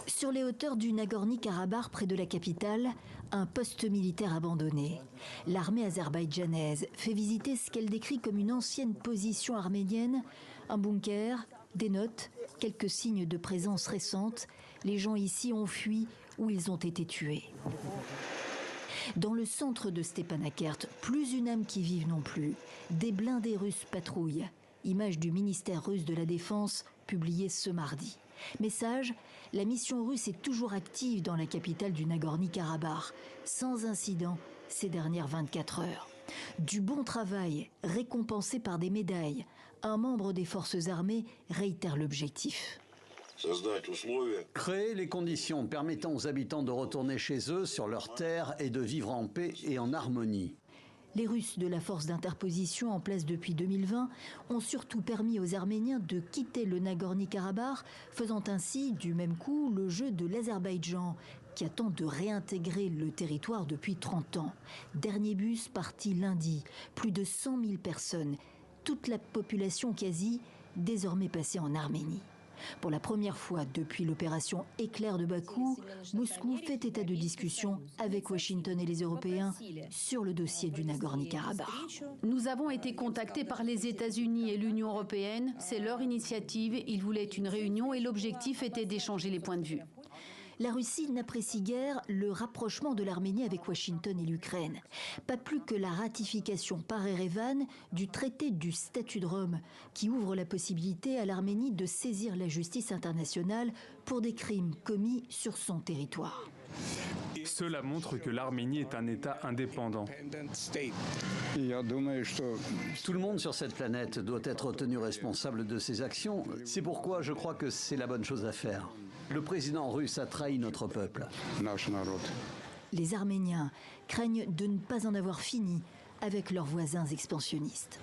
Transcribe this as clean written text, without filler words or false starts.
Sur les hauteurs du Nagorno-Karabakh, près de la capitale, un poste militaire abandonné. L'armée azerbaïdjanaise fait visiter ce qu'elle décrit comme une ancienne position arménienne, un bunker, des notes, quelques signes de présence récente. Les gens ici ont fui ou ils ont été tués. Dans le centre de Stepanakert, plus une âme qui vive non plus. Des blindés russes patrouillent. Image du ministère russe de la Défense publiée ce mardi. Message, la mission russe est toujours active dans la capitale du Nagorno-Karabakh, sans incident ces dernières 24 heures. Du bon travail, récompensé par des médailles. Un membre des forces armées réitère l'objectif. Créer les conditions permettant aux habitants de retourner chez eux, sur leurs terres, et de vivre en paix et en harmonie. Les Russes de la force d'interposition en place depuis 2020 ont surtout permis aux Arméniens de quitter le Nagorno-Karabakh, faisant ainsi du même coup le jeu de l'Azerbaïdjan, qui attend de réintégrer le territoire depuis 30 ans. Dernier bus parti lundi, plus de 100 000 personnes, toute la population quasi désormais passée en Arménie. Pour la première fois depuis l'opération Éclair de Bakou, Moscou fait état de discussion avec Washington et les Européens sur le dossier du Nagorno-Karabakh. Nous avons été contactés par les États-Unis et l'Union européenne. C'est leur initiative. Ils voulaient une réunion et l'objectif était d'échanger les points de vue. La Russie n'apprécie guère le rapprochement de l'Arménie avec Washington et l'Ukraine. Pas plus que la ratification par Erevan du traité du statut de Rome, qui ouvre la possibilité à l'Arménie de saisir la justice internationale pour des crimes commis sur son territoire. Cela montre que l'Arménie est un État indépendant. Tout le monde sur cette planète doit être tenu responsable de ses actions. C'est pourquoi je crois que c'est la bonne chose à faire. Le président russe a trahi notre peuple. Les Arméniens craignent de ne pas en avoir fini avec leurs voisins expansionnistes.